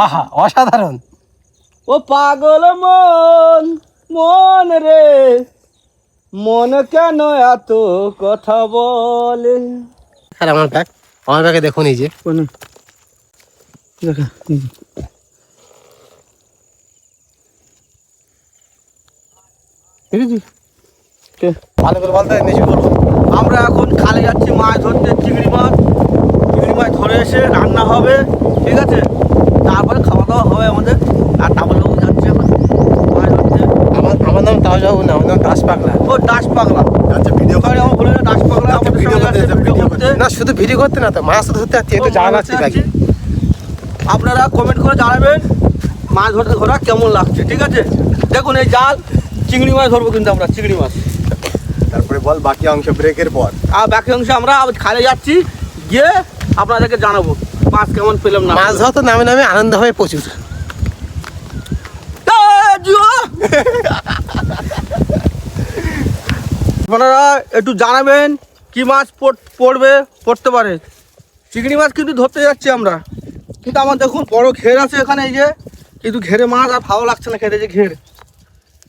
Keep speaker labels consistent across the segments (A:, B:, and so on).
A: আহা অসাধারণ।
B: ও পাগল মন মন রে, মন কেন এত কথা বলে।
A: আর আমার ব্যাগে দেখুন এই যে ভালো করে বলতে বেশি বলবো।
B: আমরা এখন খালে যাচ্ছি মাছ ধরতে, চিংড়ি মাছ ধরে এসে রান্না হবে, ঠিক আছে, তারপরে খাওয়া দাওয়া হবে আমাদের। আর টাবলবাবু যাচ্ছে এখন মাছ ধরতে।
A: আমার নাম তাজবাবু না, আমার নাম দাস পাগলা।
B: ও দাস পাগলা,
C: আচ্ছা ভিডিও
B: সরি আমার ভুলে গেছে, দাস পাগলা আমাদের
C: ভিডিও
B: সঙ্গে
C: করতে
B: যাচ্ছে
C: যাচ্ছে,
B: ভিডিও
C: ভিডিও
B: করতে।
A: না শুধু ভিডিও করতে না তো, মাছ ধরতে যাচ্ছি, একটু জানাচ্ছি ব্যাগে।
B: আপনারা কমেন্ট করে জানাবেন মাছ ধরতে ঘোরা কেমন লাগছে, ঠিক আছে। দেখুন এই জাল, চিংড়ি মাছ ধরবো কিন্তু আমরা, চিংড়ি মাছ।
C: তারপরে বল বাকি অংশ ব্রেকের পর।
B: আর বাকি অংশে আমরা খালে যাচ্ছি, গিয়ে আপনাদেরকে জানাবো মাছ কেমন পেলাম না।
A: মাছ ধরা তো নামে নামে আনন্দ হয় প্রচুর।
B: আপনারা একটু জানাবেন কি মাছ পড়তে পারে। চিংড়ি মাছ কিন্তু ধরতে যাচ্ছি আমরা, কিন্তু আমার দেখুন বড় ঘের আছে এখানে, এই যে, কিন্তু ঘেরে মাছ আর ভালো লাগছে না খেতে। যে ঘের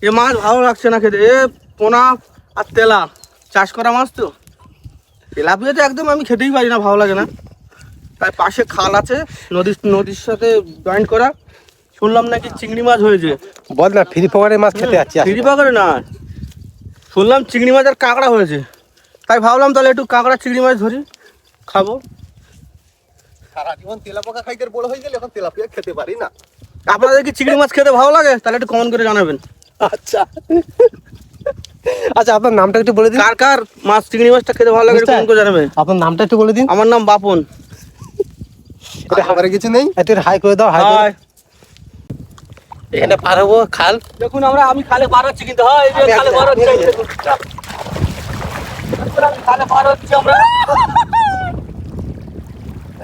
B: এ মাছ ভালো লাগছে না খেতে, এ পোনা আর তেলা চাষ করা মাছ তো, তেলাপিয়া তো একদম আমি খেতেই পারি না, ভালো লাগে না। তাই পাশে খাল আছে, নদীর সাথে জয়েন্ট করা, শুনলাম নাকি চিংড়ি মাছ হয়েছে।
A: বল না ফ্রি পকেটের মাছ খেতে যাচ্ছি।
B: ফ্রি পাকড়ে না, শুনলাম চিংড়ি মাছ আর কাঁকড়া হয়েছে, তাই ভাবলাম তাহলে একটু কাঁকড়া চিংড়ি মাছ ধরি, খাবো।
C: সারা জীবন তেলাপোকা খাইতে বড় হয়ে গেলে এখন তেলাপিয়া খেতে পারি না।
B: আপনাদের কি চিংড়ি মাছ খেতে ভালো লাগে? তাহলে একটু কমেন্ট করে জানাবেন।
A: আচ্ছা আচ্ছা, আপনার নামটা একটু বলে দিন।
B: কার কার মাছ চিংড়ি মাছটা খেতে ভালো লাগে কমেন্ট করে জানাবেন।
A: আপনার নামটা একটু বলে দিন।
B: আমার নাম বাপন।
C: এটা খাবারে কিছু নেই।
A: একটু হাই করে দাও, হাই করে।
B: হাই।
A: এখানে পার হবো খাল।
B: দেখুন আমি খালে পার হচ্ছি কিন্তু, হয় এই যে খালে পার হচ্ছি, এই দেখুন। আমি খালে পার হচ্ছি আমরা,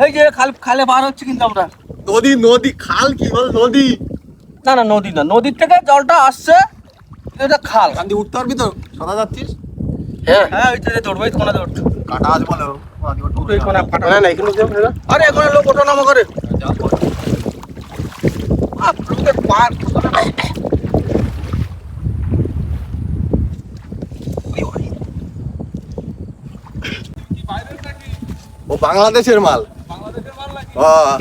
B: এই যে খালে পার হচ্ছি কিন্তু আমরা।
C: নদী খাল কি বল, নদী
B: না না নদী না, নদীর থেকে জলটা আসছে, এটা খাল।
C: কান্দি উঠতে পারবি তো? সদা যাচ্ছিস?
A: হ্যাঁ
B: হ্যাঁ ওইটা দৌড়বো, এই কোনা দৌড়।
C: কাটা আজ বলো।
B: এই কোনা ফাটা।
A: না না এখানে যাও না।
B: আরে এখানে লোক ওঠা নামা করে। লোকের পার
C: ও বাংলাদেশের মাল।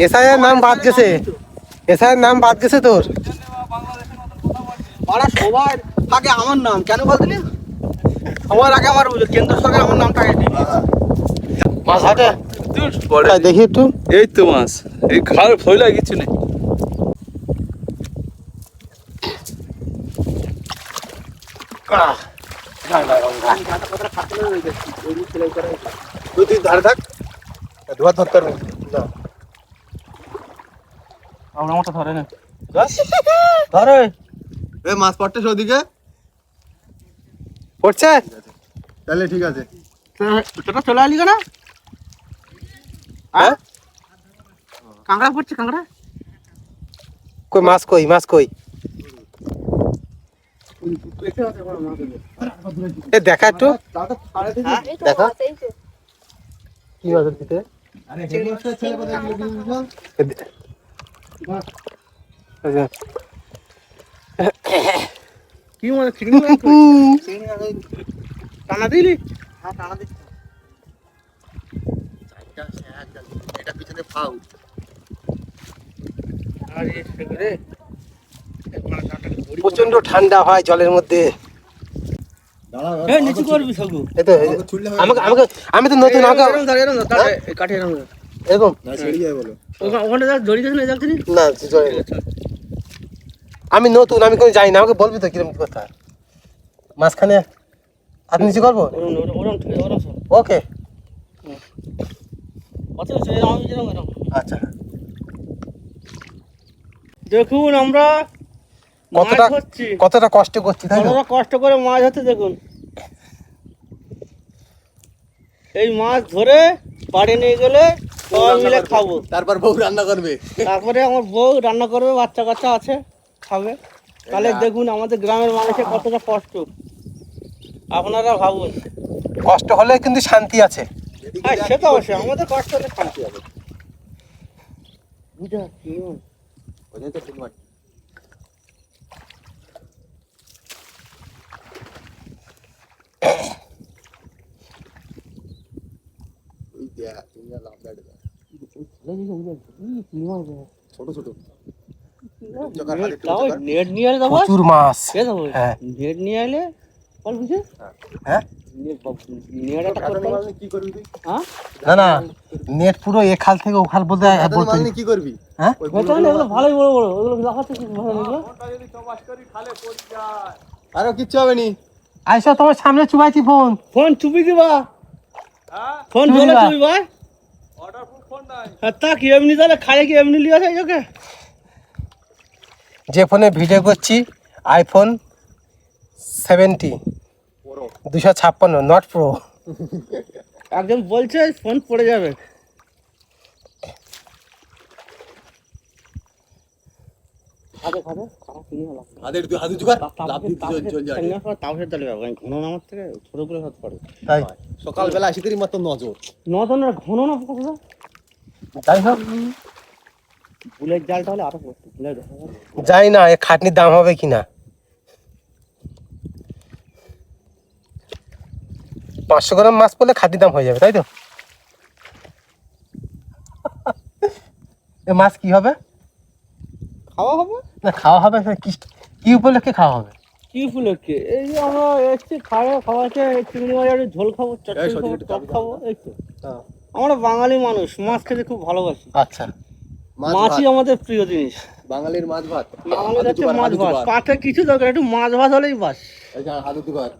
A: এসআইয়ের নাম বাদ গেছে, এসআইয়ের নাম বাদ গেছে তোর।
B: পাড়া সবার আগে আমার নাম কেন বলছিলি? সবার আগে আমার কেন্দ্র সরকার আমার নামটা আগে দিয়ে দিয়েছে।
A: মাছ হাটে দেখি একটু।
D: এই তো মাছ, এই খাল ফইলা কিছু নেই।
C: তুই ধারে থাক, ধোয়া ধরতে পারবি না।
B: আমার নামটা ধরে না, ধরে
C: এ মাছ পড়তেছ ওদিকে?
A: পড়ছে
C: তাহলে ঠিক আছে।
B: তোটা চলে আলি কেন? হ্যাঁ কাঁকড়া পড়ছে, কাঁকড়া।
A: কই মাছ, কই মাছ, কই এ দেখা একটু, দেখা কি মাছের ভিতরে।
B: কি মানে চিংড়ি মাছ? টানা দিলি? হ্যাঁ টানা দিচ্ছি।
C: এটা পিছনে ফাউ।
B: আরে রে
A: প্রচন্ড ঠান্ডা হয় জলের মধ্যে।
B: এই নিচু করবি সগু।
A: এই তো আমাকে আমাকে আমি তো নতুন, আমাকে
B: এরকম ধর, এরকম ধর, এই কাঠে এরকম ধর।
A: এরকম
C: না ছেড়ে যায় বলো।
B: ওখানে যা জড়ি গেছে না যাচ্ছিস?
A: না জলে না। আমি নতুন, আমি কোনো যাই না, আমাকে বলবি তো কিরকম কথা। মাঝখানে হাত নিচে করবো। ওকে
C: আচ্ছা
B: দেখুন আমরা
A: কতটা কতটা কষ্ট করছি, তাই না?
B: কতটা কষ্ট করে মাছ হচ্ছে দেখুন। এই মাছ ধরে বাড়ি নিয়ে গেলে সবাই মিলে খাবো।
C: তারপর বউ রান্না করবে।
B: তারপরে আমার বউ রান্না করবে, বাচ্চা কাচ্চা আছে খাবে। তাহলে দেখুন আমাদের গ্রামের মানুষের কতটা কষ্ট, আপনারা ভাবুন।
A: কষ্ট হলে কিন্তু শান্তি আছে।
B: হ্যাঁ সে তো অবশ্যই, আমাদের কষ্ট হলে শান্তি হবে।
C: ওই জন্য তো ঠিক মাছ ওই দেখ তুমি লাভ দেখ ছোট ছোট জোগাড় হাতে একটু জোগাড়।
B: নেট নিয়ে এলে যাবো
A: প্রচুর মাছ হ্যাঁ
B: নেট নিয়ে এলে বল বুঝে
A: হ্যাঁ
B: নেট একটা
C: এত
B: করতে
C: মাছ নিয়ে কি করবি তুই
B: হ্যাঁ
A: না না নেট পুরো এ খাল থেকে ও খাল বলতে
C: এত
A: বলতে
C: মাছ নিয়ে কি করবি
A: হ্যাঁ
C: ওই
B: বেতন এগুলো ভালোই বড় বড় ওগুলো দেখাচ্ছে কি ভালো এগুলো
C: আরো কিচ্ছু হবে নি
A: আইসো তোমার সামনে চুবাইছি ফোন
B: ফোন চুপি দিবা ফোন
A: চুপি
B: জলে
A: দিবা।
B: চুপি ভাই তা কি এমনি তাহলে খালে কি এমনি লিয়া যায় ওকে
A: যে ফোনে ভিডিও করছি আইফোন 70 256 নট প্রো
B: একজন বলছে ফোন পড়ে যাবে খাবে খাবে খারাপ কিনে হলো
C: হাতে তুই হাতে জোগাড় লাভ দিয়ে চল যা
B: তাপসের তালে যাবে ঘন নামার থেকে ছোট করে হাত পড়ে
A: তাই
C: সকালবেলা আসি তোরই মাত্র নজর
B: নদনের ঘন না কথা
A: যাই হোক
B: বুলের জালটা হলে আরো পড়তো বুলের দেখা যাবে
A: জানি না এ খাটনির দাম হবে কিনা 500 গ্রাম মাছ পড়লে খাটনির দাম হয়ে যাবে তাই তো এ মাছ কি হবে
B: খাওয়া হবে
A: না খাওয়া হবে কি কি উপলক্ষে খাওয়া হবে
B: কি উপলক্ষে এই যে আমরা এসছি খাওয়াতে চিংড়ি মাছের ঝোল খাবো চটচড়ি
C: সত্যি
B: খাবো
C: একটু
B: টক
C: চাবি
B: খাবো এই তো আমরা বাঙালি মানুষ মাছ খেতে খুব ভালোবাসি
A: আচ্ছা
B: মাছই আমাদের প্রিয় জিনিস
C: বাঙালির মাছ ভাত
B: বাঙালির হচ্ছে মাছ ভাত পাতে কিছু দরকার একটু মাছ ভাত হলেই বাস
C: হাতে জোগাড়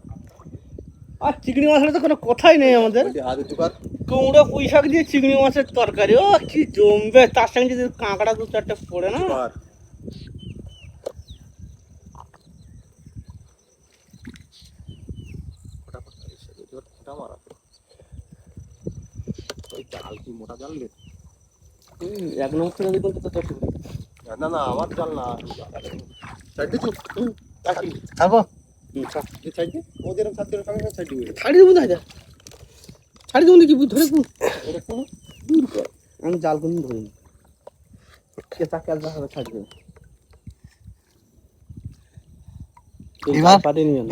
B: আর চিংড়ি মাছ হলে তো কোনো কথাই নেই আমাদের
C: হাতে জোগাড়
B: কুমড়ো পুঁই শাক দিয়ে চিংড়ি মাছের তরকারি ও কি জমবে তার সঙ্গে যদি কাঁকড়া দু চারটে পড়ে না
C: জোগাড় জাল কি মোটা জাল রে
B: এক নম্বর থেকে দেখুন তো তোর
C: না না আমার জাল না সাইড দিছু
A: খাবো
C: সাইড দে ও যেরকম সাইড দিলে সঙ্গে সাইড দিবে
B: ছাড়ি দেবো দাদা ছাড়ি দেবো নাকি ধরে দূর কর আমি জাল কোনো ধরিনি কেতা কেলটা হবে ছাড়ি দেবো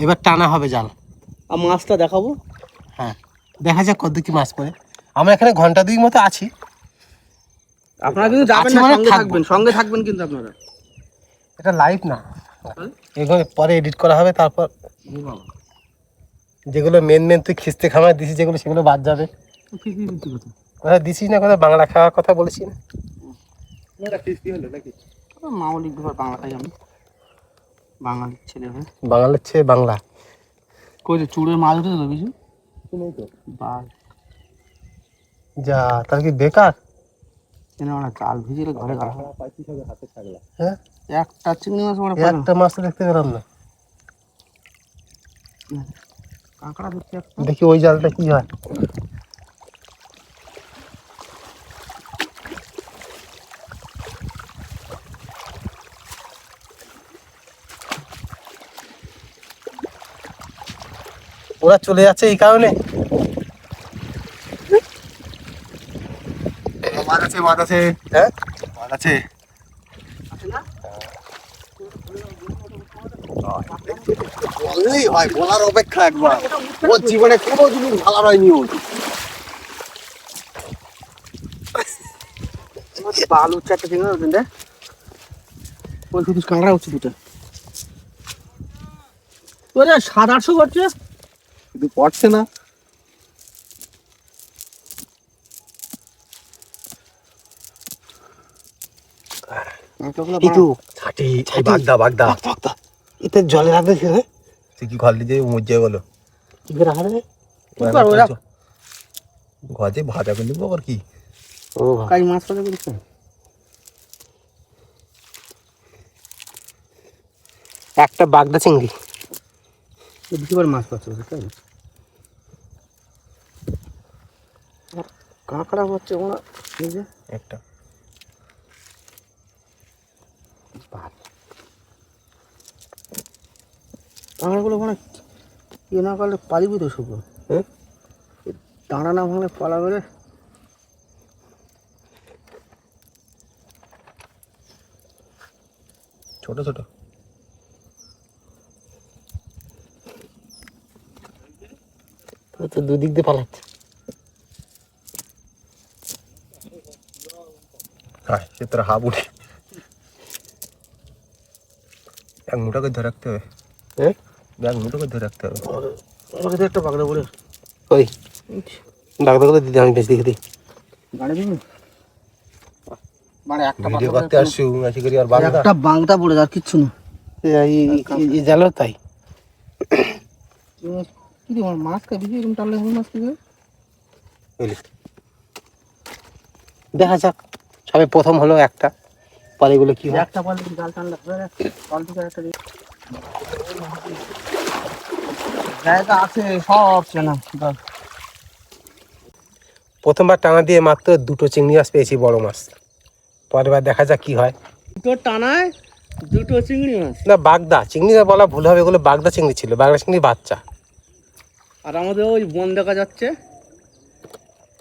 A: এবার টানা হবে জাল
B: আর মাছটা দেখাবো
A: হ্যাঁ দেখা যাক কত কি মাছ পড়ে আমরা এখানে ঘন্টা 2 মতো আছি
B: আপনারা কিন্তু যাবেন
A: আছি
B: না
A: মানে
B: সঙ্গে
A: থাকবো।
B: থাকবেন সঙ্গে থাকবেন কিন্তু আপনারা
A: এটা লাইভ না এগুলো পরে এডিট করা হবে তারপর যেগুলো মেন তুই খিস্তে খামায় দিছিস যেগুলো সেগুলো বাদ যাবে কথা দিছিস না কথা বাংলা খাওয়ার কথা বলেছি না
C: এটা কিস্তি হলো নাকি
B: মামলিক ব্যাপার বাংলা খাই আমি বাঙালির ছেলে হয়ে
A: বাংলার চেয়ে বাংলা
B: কই রে চুড়ের মাছ উঠে তো কিছু
C: শুনুই তো
B: বাস
A: যা তার কি বেকার
B: কেন আমরা জাল ভিজিয়ে ঘরে গেলাম
C: পাইছি সবে হাতে থাকলা
A: হ্যাঁ
B: একটা চিংড়ি মাছ মানে
A: একটা মাছ তো দেখতে পেলাম না
B: কাঁকড়া ধরছে একটা
A: দেখি ওই জালটা কি হয় ওরা চলে যাচ্ছে এই কারণে
C: মাছ আছে
A: হ্যাঁ
C: মাছ আছে বললেই হয় বলার অপেক্ষা একবার ওর জীবনে কোনো জিনিস ভালো হয়নি ওর
B: বালু চারটে চিংড়ি মাছ দেন ওই শুধু কাঁকড়া হচ্ছে দুটো ওরে 700-800 করছে
C: কিন্তু পড়ছে না
A: একটু ছাটি বাগদা এতে জলে রাখবে ছিল তুই কি ঘর দিয়ে মজে গেল কি করে রাখবে ঘরে ভাজা করে নেবো আবার কি ও
B: কাই মাছ পাতা করছে
A: একটা বাগদা চিংড়ি
B: বেশিবার মাছ পাচ্ছে তাই কাঁকড়া হচ্ছে ওরা এই যে
A: একটা
B: কাঁকড়াগুলো মানে ইয়ে না করলে পালিবি তো শুভ
A: হ্যাঁ
B: দাঁড়া না ভাঙলে পালাবে রে
A: ছোট ছোট ও তো দুদিক দিয়ে পালাচ্ছে। হ্যাঁ সে তোর হাফ উঠে এক মুঠো করে ধরে রাখতে হবে। হ্যাঁ এক মুঠো করে ধরে রাখতে হবে।
B: আমাকে তো একটা বাগড়া বলে
A: ওই ডাক্তার করে দিদি আমি বেশ দেখে দিই।
B: গাড়ি দিবি মানে একটা
A: ভিডিও করতে আসছু আশি করি আর বাংলা
B: একটা বাংটা পড়ে আর কিচ্ছু না।
A: এই জালো তাই
B: কি রে মাছ খাবি এরকম টানলে হবে মাছ খাবে?
A: বুঝলি দেখা যাক সবে প্রথম হলো একটা পরে এগুলো কি হয়।
B: একটা পালে জাল টানলে পাল থেকে একটা জায়গা আছে সব চেনা।
A: প্রথমবার টানা দিয়ে মাত্র দুটো চিংড়ি মাছ পেয়েছি বড় মাছ। পরের বার দেখা যাক কি হয়।
B: দুটো টানায় দুটো চিংড়ি মাছ।
A: না বাগদা চিংড়ি না বলা ভুল হবে, এগুলো বাগদা চিংড়ি ছিল, বাগদা চিংড়ির বাচ্চা।
B: আর আমাদের ওই বন দেখা যাচ্ছে,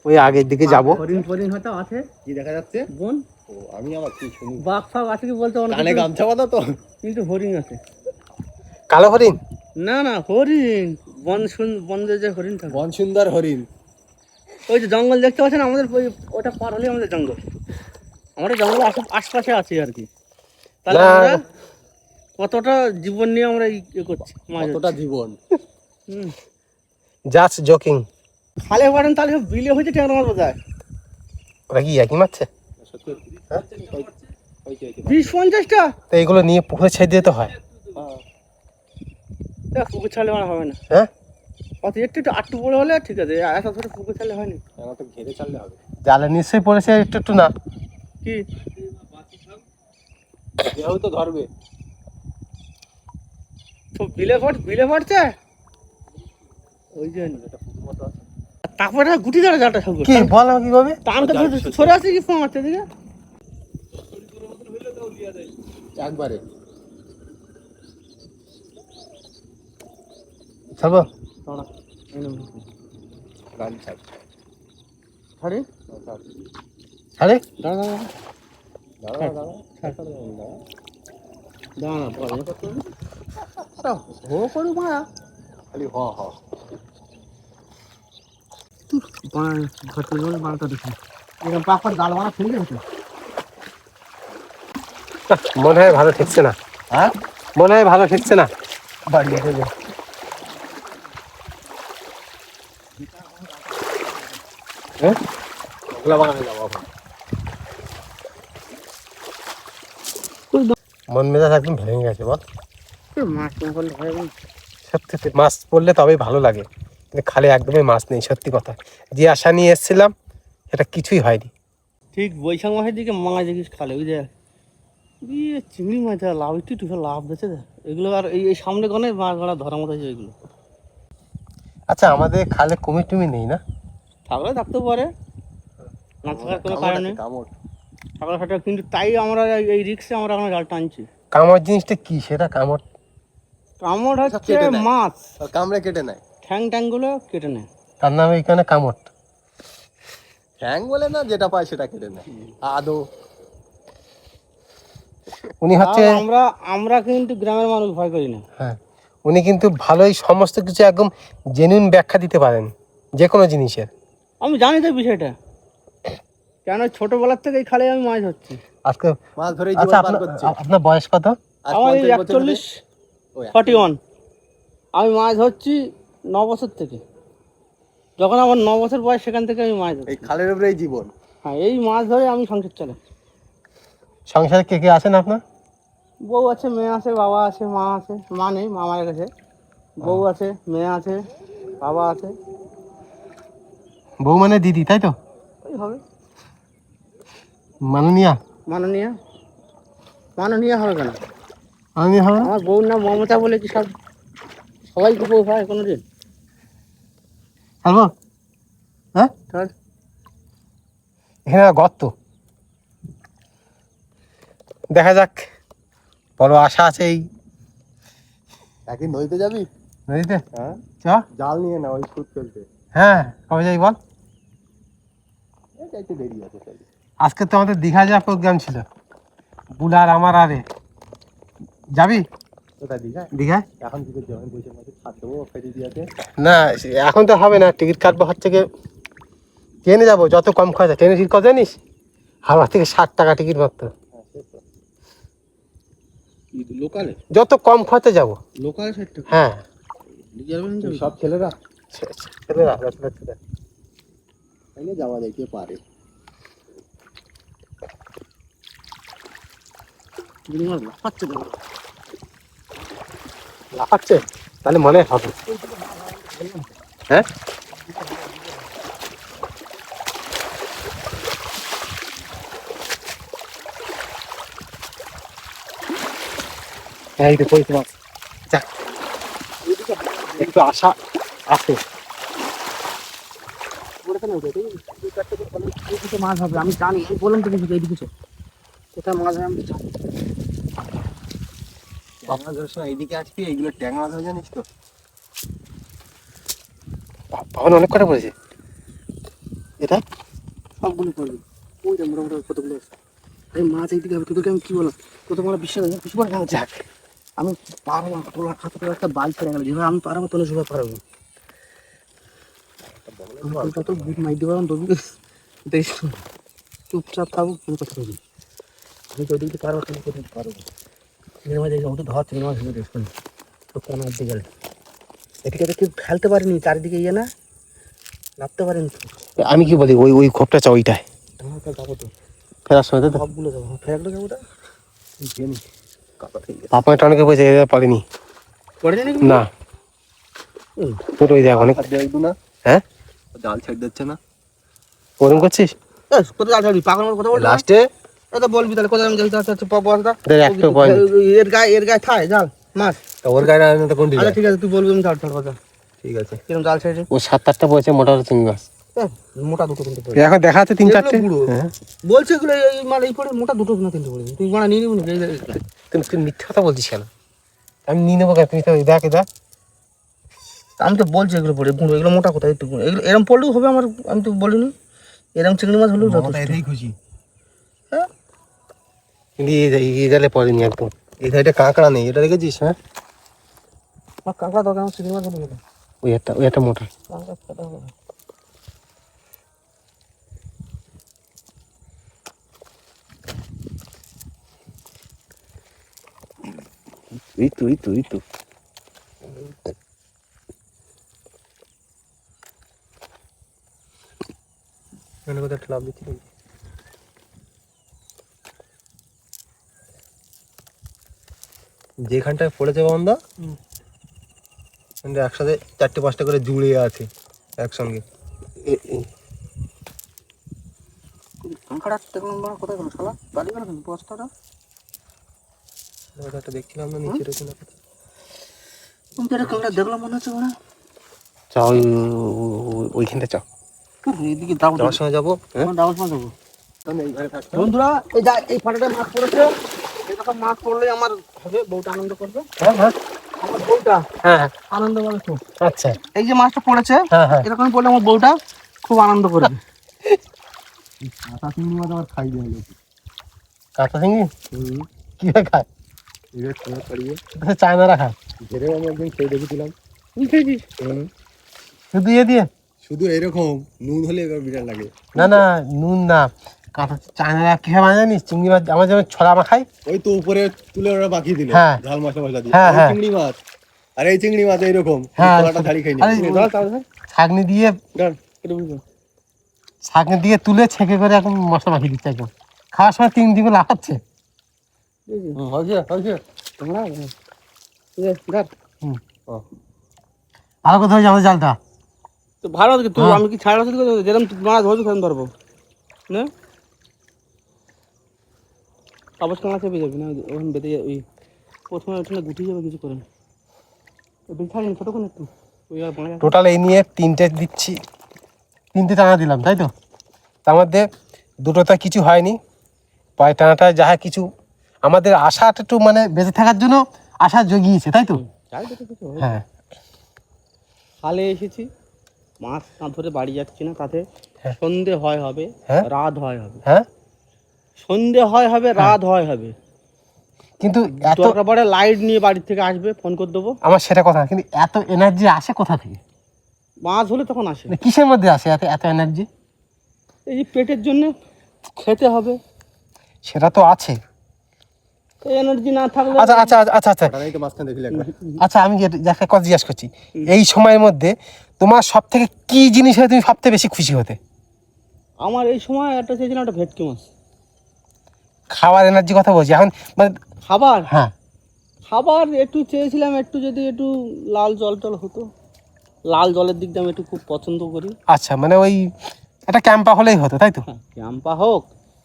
A: ওই আগের দিকে যাব।
B: হরিণ ফরিণ হয়তো আছে,
C: কি দেখা যাচ্ছে?
B: বন
C: ও আমি আবার কি শুনি,
B: বাঘ ফাঘ আছে কি বলতে অনেক
C: কানে গামছা বাঁধা তো,
B: কিন্তু হরিণ আছে।
A: কালো হরিণ
B: না না হরিণ, বন যে হরিণ থাকে,
C: বন সুন্দর হরিণ।
B: ওই যে জঙ্গল দেখতে পাচ্ছেন আমাদের, ওই ওটা পার হলে আমাদের জঙ্গল। আমরা জঙ্গল আশপাশে আছি আর কি। তাহলে
A: না।
B: আমরা কতটা জীবন নিয়ে আমরা ইয়ে করছি, মাছ
C: কতটা জীবন।
A: Just joking.
B: খালে পারেন তাহলে সব বিলে হয়েছে ট্যাংরা মাছ বোধ হয়।
A: ওরা কি একই মারছে?
B: 20-50টা।
A: তো এগুলো নিয়ে পুকুরে ছেড়ে দিতে হয়।
B: দেখ পুকুর ছাড়লে আর হবে না।
A: হ্যাঁ
B: অত একটু আটটু বড় হলে ঠিক আছে, এত ধরে পুকুর ছাড়লে হয়নি।
C: তো ঘেরে চাললে হবে।
A: জালে নিশ্চয়ই পড়েছে একটু একটু না।
B: কি
C: কেউ তো ধরবে।
B: তো বিলে পড়ছে ওই জন্য। তারপরে গুটি ধরে জালটা সব
A: কি বল আমাকে কিভাবে?
B: টানটা সরে আসছে কি ফোন মারছে দিকে।
C: একবারে
A: ছাড়বো
C: গান ছাড়।
B: ছাড়ি
A: ছাড়ে
B: দাঁড়া
C: দাঁড়া দাঁড়া
B: দাঁড়া পরে হো করু মায়া
C: খালি হ হ।
B: ঘরতে বলে বারোটা দেখি এরকম পাখার জাল মারা ফেলে গেছে।
A: মনে হয় ভালো ঠেকছে না।
C: হ্যাঁ
A: মনে হয় ভালো ঠেকছে না।
C: বাড়ি ফেলে
A: হ্যাঁ
C: ওগুলা বাগানে যাবো এখন।
A: মন মেজাজ একদম ভেঙে গেছে বল।
B: মাছ না করলে হয় না।
A: সত্যি সত্যি মাছ পড়লে তবেই ভালো লাগে, কিন্তু খালি একদমই মাছ নেই। সত্যি কথা, যে আশা নিয়ে এসেছিলাম সেটা কিছুই হয়নি।
B: ঠিক বৈশাখ মাসের দিকে মাছ দেখিস খালে ওই যে চিংড়ি মাছ লাভ একটু লাভ দিচ্ছে। এগুলো আর এই সামনে গনে মাছ ধরা ধরার মতো হয়েছে এগুলো।
A: আচ্ছা আমাদের খালে কুমির টুমি নেই না?
B: থাকলে থাকতেও পারে, না থাকার কোনো কারণ নেই।
C: কামড়
B: থাকলে সেটা, কিন্তু তাই আমরা এই রিক্সে আমরা এখন জাল টানছি।
A: কামড় জিনিসটা কি সেটা? কামড়
B: কামড় হচ্ছে
C: কেটে নেয়।
B: মাছ
C: কামড়ে কেটে নেয়।
B: ঠ্যাংগুলো কেটে নেয়।
A: তার নাম এখানে কামড়।
C: ঠ্যাং বলে না, যেটা পায় সেটা কেটে নেয়। আদৌ
A: উনি হচ্ছে,
B: আর আমরা কিন্তু গ্রামের মানুষ ভয় করি না।
A: হ্যাঁ উনি কিন্তু ভালোই সমস্ত কিছু একদম জেনুইন ব্যাখ্যা দিতে পারেন যে কোনো জিনিসের।
B: আমি জানি তো বিষয়টা, কেন ছোটবেলার থেকে এই খালে আমি মাছ ধরছি।
A: আজকে
C: মাছ ধরেই
A: আচ্ছা
C: জীবন পার করছে।
A: আপনার বয়স কত?
C: আজ
B: আমার
C: 50 বছর ধরে-
B: 41 আমি মাছ ধরছি 9 বছর থেকে। যখন আমার 9 বছর বয়স সেখান থেকে আমি মাছ
C: এই
B: ধরছি।
C: খালের উপরেই জীবন।
B: হ্যাঁ এই মাছ ধরে আমি সংসার চালাই।
A: সংসারে কে কে আছেন আপনার?
B: বউ আছে, মেয়ে আছে, বাবা আছে, মা আছে। মা নেই, মা মারা গেছে। বউ আছে, মেয়ে আছে, বাবা আছে।
A: বউ মানে দিদি তাই তো?
B: ওই হবে
A: মাননীয়া।
B: মাননীয় হবে কেন?
A: মাননীয়া হবে না?
B: আমার বউর নাম মমতা বলে কি সবাইকে বউ হয় কোনোদিন?
A: হ্যালো হ্যাঁ
B: তাহলে
A: এখানে গর্ত, দেখা যাক। বড় আশা আছে এই
C: একদিন নদীতে যাবি?
A: নদীতে।
C: হ্যাঁ
A: চ।
C: জাল নিয়ে না, ওই সুদ ফেলতে।
A: হ্যাঁ কবে যাই বল?
C: একটু দেরি আছে তাহলে।
A: আজকে তো আমাদের দীঘা যাওয়ার প্রোগ্রাম ছিল, বুলার আমার আরে। যাবি
C: কোথায় দীঘা?
A: দীঘায়?
C: এখন কি করছি? আমি বসে মাঝে ছাড় দেবো ফেটে দিয়েছে।
A: না এখন তো হবে না, টিকিট কাটবো হচ্ছে গিয়ে ট্রেনে যাবো, যত কম খরচা। ট্রেনের টিকিট কত জানিস? হাওড়া থেকে 60 টাকা টিকিট মাত্র।
B: লোকালে
A: যত কম খরচা যাবো।
B: লোকালে 60 টাকা।
A: হ্যাঁ
C: সব ছেলেরা
A: ছেলেরা ছেলেরা।
C: তাইলে যাওয়া যাইতে পারে।
A: লাফাচ্ছে তাহলে মনে হবে। হ্যাঁ এই তো কইতে মাছ। যাক একটু আশা আছে।
B: মাছ হবে আমি জানি, আমি বললাম তো কিছু এইদিকে কোথায় মাছ হবে আমি জানি।
C: বাবা ধরছ এইদিকে আসবি, এইগুলো ট্যাং মাছ হয় জানিস তো?
A: বাবা অনেক কটা পড়েছে এটা।
B: সবগুলো করবি ওই যে মোটামুটি কতগুলো আছে। এই মাছ এইদিকে হবে, তোকে আমি কি বললাম, কত বড় বিশ্বাস আছে কিছু বলে না। যাক আমি পারবো না, তোলার খাতা তোলা একটা বাল ছেড়ে গেল, যেভাবে আমি পারবো তোলে সেভাবে পারবো। কত বুট মাই দিতে পারলাম তবু দেখ, চুপচাপ থাকবো, কোনো কথা বলবি। আমি তো ওদিকে পারবো, তুমি কোথায় পারবো। চিংড়ি মাছ দেখলাম তো ধর, চিংড়ি মাছ ধরে দেখুন তো কোন দিকে গেলে এদিকে তো কেউ খেলতে পারিনি, চারিদিকে ইয়ে না নামতে পারিনি।
A: আমি কি বলি, ওই ওই খোপটা চা ওইটায়
B: আমার তো যাবো তো,
A: ফেরার সময় তো
B: সবগুলো যাবো, ফেরাগুলো যাবো ওটা
A: পাপা অনেকে পয়সা পারিনি
B: পড়ে জানি
A: না। তোর ওই দেখ অনেক।
C: না
A: হ্যাঁ
C: জাল ছেড়ে দিচ্ছে না।
A: ওরম করছিস
B: কোথায় যাবি পাগল কথা বলবি
A: লাস্টে।
B: এটা বলবি তাহলে কোথায় আমি যাই, বলটা
A: একটা পয়েন্ট
B: এর গায়ে থায় জাল মাছ।
A: ওর গায়ে না তো কোনটি?
B: আচ্ছা ঠিক আছে, তুই বলবি আমি জাল ছাড়বো।
C: ঠিক আছে।
B: কিরকম জাল ছেড়েছে?
A: ও 7-8টা পয়সা মোটা চিংড়ি মাছ।
B: মোটা দুটো তিনটে পড়ে
A: এখন দেখা যাচ্ছে 3-4টে।
B: এগুলো বুড়ো।
A: হ্যাঁ
B: বলছে এগুলো এই মানে এই পড়ে মোটা দুটো না তিনটে পড়ে, তুই মানে নিয়ে নিবি না?
A: তুমি তুই মিথ্যা কথা বলছিস কেন? আমি নিয়ে নেবো কেন? তুমি তো দেখ দেখ।
B: আমি তো বলছি এগুলো পড়ে বুড়ো, এগুলো মোটা কোথায় একটু এগুলো এরম পড়লেও হবে আমার, আমি তো বলিনি এরম চিংড়ি মাছ হলেও যথেষ্ট।
C: এটাই খুশি।
B: হ্যাঁ
A: কিন্তু এই জালে পড়েনি একদম।
C: এই সাইডে কাঁকড়া নেই, এটা দেখেছিস? হ্যাঁ
B: আমার কাঁকড়া দরকার, আমার চিংড়ি মাছ হলে হবে।
A: ওই একটা মোটা।
B: কাঁকড়া খেতে হবে না।
C: এই তো
A: এখানে কোথাও একটা লাভ দিচ্ছি।
C: যেখানটায় পড়েছে বন্ধা একসাথে 4-5টা করে জুড়ে আছে একসঙ্গে।
B: কাঁকড়া দেখলাম না, কোথায় গেল শালা? গাড়ি গেল কেন বস্তাটা?
C: একটা দেখছিলাম না নিচে রয়েছে না।
B: তুমি তো একটা কাঁকড়া দেখলাম মনে হচ্ছে ওরা।
A: চা ওইখানটা চা।
B: এইদিকে দাও
C: যাওয়ার সময় যাবো।
B: ডাবল পাঁচ যাবো। বন্ধুরা এই যা এই ফাটাটা মাছ পড়েছে, এরকম মাছ পড়লে আমার হবে, বউটা আনন্দ করবে।
A: হ্যাঁ হ্যাঁ
B: আমার বউটা
A: হ্যাঁ
B: আনন্দ পাবে খুব।
A: আচ্ছা
B: এই যে মাছটা পড়েছে
A: হ্যাঁ হ্যাঁ
B: এরকম পড়লে আমার বউটা খুব আনন্দ করবে।
C: কাঁচা চিংড়ি মাছ আবার খাই দেয় লোকে।
A: কাঁচা চিংড়ি কিভাবে খায়?
C: এবার খাওয়া ছাড়িয়ে
A: চায়নারা খায়।
C: ঘেরে আমি একদিন খেয়ে দেখেছিলাম।
A: তুই খেয়েছিস? শুধু ইয়ে দিয়ে?
C: শুধু এরকম নুন হলে এবার বিরাট লাগে।
A: না না নুন না, কাঁচা চায়নারা কিভাবে বানায় জানিস? চিংড়ি মাছ আমার যেমন ছড়া মাখাই,
C: ওই তো উপরে তুলে ওরা বাকি দিল
A: হ্যাঁ।
C: ঝাল মশলা দিয়ে।
A: হ্যাঁ,
C: ওই
A: হ্যাঁ।
C: চিংড়ি মাছ আর এই চিংড়ি মাছ এইরকম
A: হ্যাঁ।
C: কলাটা ধাড়ি খাই
A: আরে, ছাঁকনি দিয়ে ছাঁকনি দিয়ে তুলে ছেঁকে করে এখন মশলা মাখিয়ে দিচ্ছে একদম। খাওয়ার সময় 3 দিকে লাফাচ্ছে। ভালো কথা হয়েছে আমাদের জালটা।
B: তো ভালো আছে তুই,
A: হ্যাঁ।
B: আমি কি ছাড়া যেরকম মাছ ধরছি সেরকম ধরবো না। আবার কাঁচা চেপে যাবি না, ওখানে বেঁধে ওই প্রথমে ওখানে গুটিয়ে যাবে কিছু করে। বেশি ছাড়িনি কতক্ষণ একটু ওই আর বাঁধা।
A: টোটাল এই নিয়ে 3টে দিচ্ছি, 3টে টানা দিলাম তাই তো। তার মধ্যে 2টোতে কিছু হয়নি, পায়ে টানাটা যাহা কিছু আমাদের আশাটা একটু মানে বেঁচে থাকার জন্য আশা জগিয়েছে তাই তো। হ্যাঁ
B: খালে এসেছি, মাছ না ধরে বাড়ি যাচ্ছি না, তাতে
A: হ্যাঁ।
B: সন্ধে হয় হবে,
A: হ্যাঁ।
B: রাত হয় হবে,
A: হ্যাঁ
B: সন্ধে হয় হবে, রাত হয় হবে।
A: কিন্তু এত
B: দরকার পড়ে লাইট নিয়ে বাড়ির থেকে আসবে, ফোন করে দেবো।
A: আমার সেটা কথা না, কিন্তু এত এনার্জি আসে কোথা থেকে?
B: মাছ হলে তখন আসে।
A: মানে কিসের মধ্যে আসে এত এত এনার্জি?
B: এই যে পেটের জন্য খেতে হবে,
A: সেটা তো আছে।
B: এনার্জি না থাকলে
A: আচ্ছা আচ্ছা আচ্ছা আচ্ছা
C: তো মাঝখানে দেখলি একবার
A: আচ্ছা, আমি একটা কথা জিজ্ঞাসা করছি, এই সময়ের মধ্যে তোমার সব থেকে কি জিনিসে তুমি সবথেকে বেশি খুশি হতে?
B: আমার এই সময় একটা চেয়েছিলাম একটা ভেটকি মাছ।
A: খাওয়ার এনার্জি কথা বলছি এখন, মানে
B: খাবার
A: হ্যাঁ
B: খাবার একটু চেয়েছিলাম, একটু যদি একটু লাল জল টল হতো, লাল জলের দিকটা আমি একটু খুব পছন্দ করি।
A: আচ্ছা, মানে ওই একটা ক্যাম্পা হলেই হতো, তাই তো?
B: হ্যাঁ, ক্যাম্পা হোক,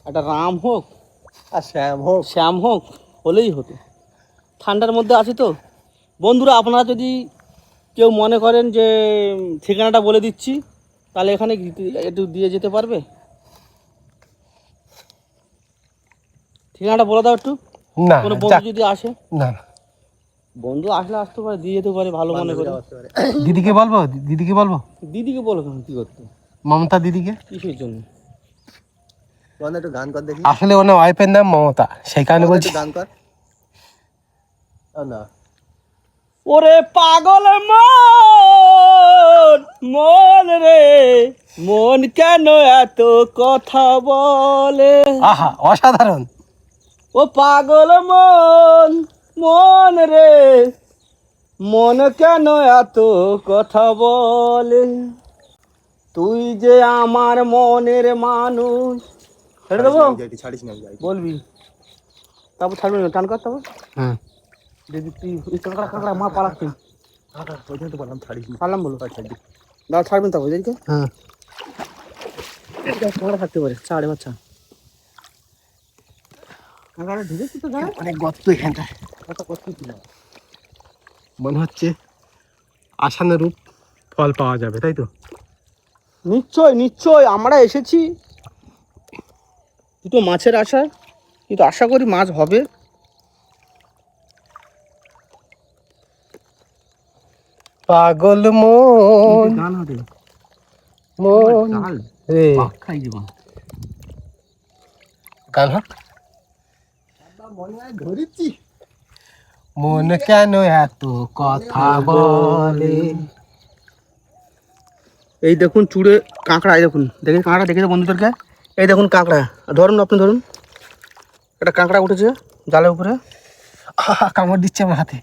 B: একটা রাম হোক,
C: আর শ্যাম হোক
B: শ্যাম হোক, হলেই হতো। ঠান্ডার মধ্যে আছি তো। বন্ধুরা, আপনারা যদি কেউ মনে করেন যে ঠিকানাটা বলে দিচ্ছি, তাহলে এখানে একটু দিয়ে যেতে পারবে? ঠিকানাটা বলে দাও একটু।
A: না
B: কোনো
A: যাক,
B: বন্ধু যদি আসে,
A: না না।
B: বন্ধু আসলে আসতে পারে, দিয়ে যেতে পারে ভালো মনে করে।
A: দিদিকে বলবো, দিদিকে বলবো,
B: দিদিকে বলো কেন, কি করতে,
A: মমতা দিদিকে।
B: কিসের জন্য?
C: বন্ধু একটু গান কর দেখি,
A: আসলে ওনার ওয়াইফের নাম মমতা, সেই কারণে বলছি।
C: একটু গান কর। না
B: ওরে পাগল মন, মন রে মন কেন এত কথা বলে?
A: আহা, অসাধারণ।
B: ও পাগল মন, মন রে মন কেন এত কথা বলে? তুই যে আমার মনের মানুষ। ছেড়ে দেবো?
C: ছাড়িস না যাই
B: বলবি, তারপর ছাড়বি না, টান কর তারপর।
A: হুম,
B: যদি তুই এই কাঁকড়া কাঁকড়া মা পালাচ্ছিস,
C: ওই জন্য তো বললাম ছাড়িস না।
B: পারলাম বলো, দাও ছাড়বেন তারপর দেখি
A: হুম।
B: কাঁকড়া থাকতে পারে, ছাড়ে বাচ্চা কাঁকড়া ঢুকেছি তো গায়ে।
A: অনেক গর্ত এখানটা, মনে হচ্ছে আশানুরূপ ফল পাওয়া যাবে, তাই তো?
B: নিশ্চয় নিশ্চয়, আমরা এসেছি দুটো মাছের আশায়, কিন্তু আশা করি মাছ হবে।
A: পাগল মন,
B: গান হবে
A: মন রে,
B: খাই জীবন।
A: গান হোক।
C: মনে হয় ধরেছি
A: মন কেন এত কথা বলে?
B: এই দেখুন চুড়ে কাঁকড়া, এই দেখুন, দেখে কাঁকড়া দেখেছে বন্ধুদেরকে, এই দেখুন কাঁকড়া, ধরুন আপনি ধরুন, একটা কাঁকড়া উঠেছে জালের উপরে।
A: আহা, কামড় দিচ্ছে আমার হাতে।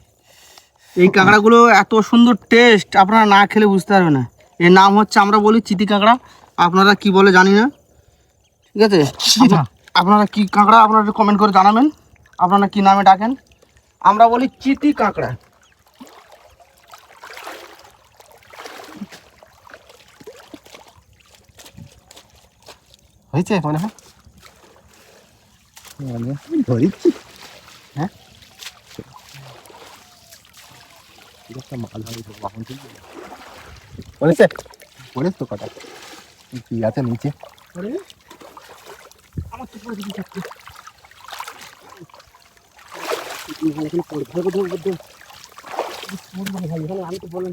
B: এই কাঁকড়াগুলো এত সুন্দর টেস্ট, আপনারা না খেলে বুঝতে পারবেন না। এর নাম হচ্ছে, আমরা বলি চিতি কাঁকড়া, আপনারা কি বলে জানি না, ঠিক আছে? আপনারা কি কাঁকড়া, আপনারা একটু কমেন্ট করে জানাবেন আপনারা কি নামে ডাকেন। আমরা বলি চিতি কাঁকড়া।
A: হয়েছে মনে হয়।
C: ধরেছি
A: হ্যাঁ,
C: একটা মাল হয় তো বাহন চলবে
A: বলেছে
C: পড়েছ তো কথা কি আছে নিচে
B: আমার তো পুরো দিকে থাকছে। আমি তো বললাম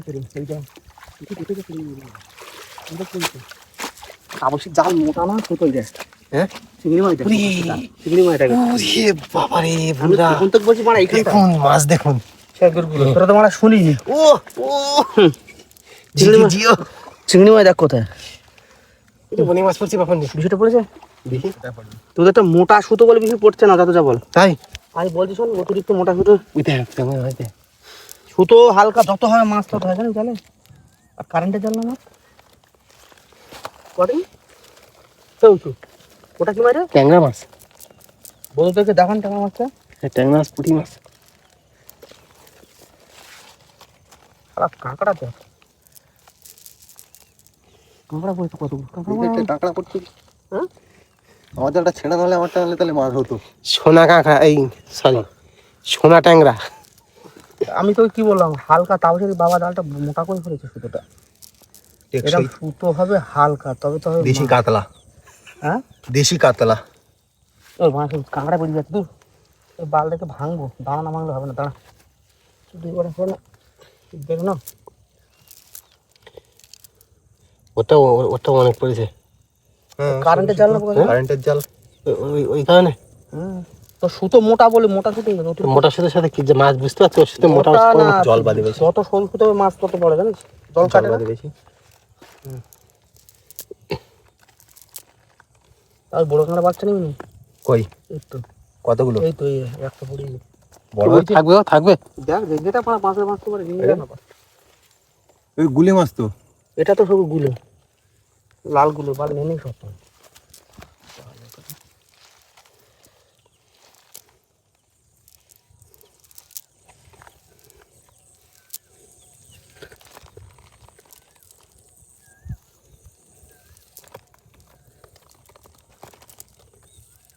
B: আবশ্যক জাল মোটা না ছোট যায়।
A: হ্যাঁ,
B: চিংড়ি মাছ,
A: ওরে,
B: চিংড়ি মাছ
A: ওরে বাবা রে, বন্ধুরা,
B: এখন তো বলছি মানে এইখানটা
A: দেখুন মাছ, দেখুন।
B: তোরা তো মানে শুনিনি।
A: ও ও, জিও জিও,
B: চিংড়ি মাছ দেখ কোথায়,
A: এটা বনি মাছ পড়ছে বাপন।
B: বিষয়টা পড়েছে।
A: দেখি,
B: তোদের একটা মোটা সুতো বলে বিষয় পড়ছে না, যত যা বল।
A: তাই
B: আমি বলছি শোন, অতিরিক্ত মোটা সুতো,
A: ওইটা কেমন হয়েছে?
B: সুতো হালকা যত হয় মাছ তত হয়, জানেন জানে। আর কারেন্টের জাল না মাছ কটে ওটা কি মাছ রে?
A: ট্যাংরা মাছ,
B: বন্ধুদেরকে দেখান টাকা মাছটা।
A: ট্যাংরা মাছ, পুঁটি মাছ।
B: খারাপ কাঁকড়া তো, কাঁকড়া পড়েছে কত
C: কাঁকড়া করতে
B: হ্যাঁ?
C: আমাদের একটা ছেঁড়া নাহলে আমারটা নাহলে তাহলে মাছ হতো
A: সোনা কাঁকড়া, এই সরি, সোনা ট্যাংরা।
B: আমি তো কি বললাম, হালকা, তাও যদি বাবা জালটা মোটা করে ফেলেছে সুতোটা, এরকম সুতো হবে হালকা, তবে তো হবে
C: দেশি
B: মাছ।
C: কাতলা
B: হ্যাঁ,
C: দেশি কাতলা
B: ওই মাছ কাঁকড়া বেরিয়ে যাচ্ছে, দূর ওই বালটাকে ভাঙবো, দাঁড়া না ভাঙলে হবে না, দাঁড়া দুই করে না দেখো না।
A: ওটা ওটা অনেক পড়েছে।
B: কারেন্টের জাল না পোকা?
C: কারেন্টের জাল
A: ওই কারণে
B: হুম, তো সুতো মোটা বলে মোটা সুতো
A: মোটা সুতোর সাথে কি যে মাছ বুঝতে পারছো, ওর সাথে মোটা
B: মোটা
A: মাছ
B: না,
C: জল বাঁধে বেশি।
B: যত সরু সুতো হবে মাছ তত বড় জানিস, জল কাটে না।
C: বেশি।
B: আর বড় কাঁকড়া বাচ্চা নেই না?
C: কই
B: এই তো
C: কতগুলো?
B: এই তো এই একটা পড়ে
C: বড়
A: ওই থাকবে, ও থাকবে।
B: দেখ যেটা মাছের মাছ তো পারে
C: ওই গুলি মাছ তো।
B: এটা তো সব গুলো লাল গুলো বাল নেই সব।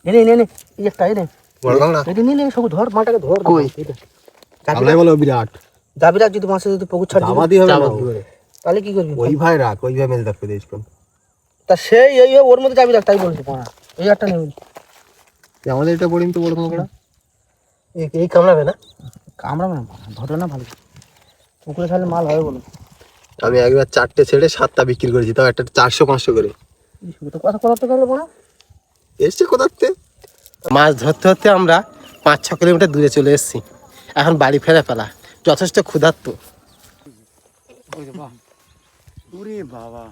B: এনে এনে এনে এই একটা এনে
C: বড় কাঁকড়া
B: এটা নিয়ে নে সব ধর মাটাকে ধর
C: কই? আমরাই বলো বিরাট
B: যাবি রাখ যদি মাছে যদি পুকুর ছাড়
C: দাবা
B: দিবি
C: দিয়ে হবে
A: চাপা
C: না
A: কি করে?
B: তাহলে কি করবি?
C: ওই ভাই রাখ, ওই ভাই মেল রাখতে দিস কোন।
B: তা সেই এই ওর মধ্যে যাবি রাখ তাই বলছি পড়া এই একটা নেই
C: আমাদের এটা পড়িন তো বড় কাঁকড়া।
A: এই কামড়াবে না?
B: কামড়াবে না ধরে না ভালো পুকুরে ছাড়লে মাল হবে বলো।
C: আমি একবার 4টে ছেড়ে 7টা বিক্রি করেছি, তাও একটা 400-500 করে।
B: তো কথা করতে গেলে পড়া
C: এসছে কোথাতে?
A: মাছ ধরতে ধরতে আমরা 5-6 কিলোমিটার দূরে চলে এসেছি। এখন বাড়ি ফেরা পেলা, যথেষ্ট ক্ষুধার্ত।
E: ওরে বাবা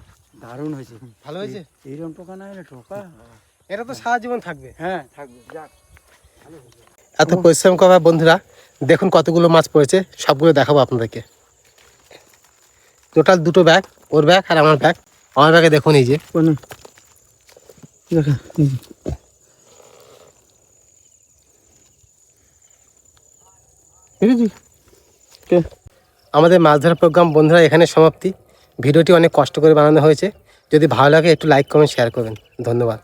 E: দারুণ হয়েছে,
A: ভালো হয়েছে?
E: এইরকম টোকা না এলে টোকা।
A: এটা তো সারা জীবন থাকবে।
E: হ্যাঁ থাকবে, যাক।
A: এত পরিশ্রম করা বন্ধুরা, দেখুন কতগুলো মাছ পড়েছে, সবগুলো দেখাবো আপনাদেরকে। টোটাল 2টো ব্যাগ, ওর ব্যাগ আর আমার ব্যাগ। আমার ব্যাগে দেখুন এই যে
B: দেখা
A: আমাদের মাছ ধরার প্রোগ্রাম বন্ধুরা এখানে সমাপ্তি। ভিডিওটি অনেক কষ্ট করে বানানো হয়েছে। যদি ভালো লাগে একটু লাইক কমেন্ট শেয়ার করবেন। ধন্যবাদ।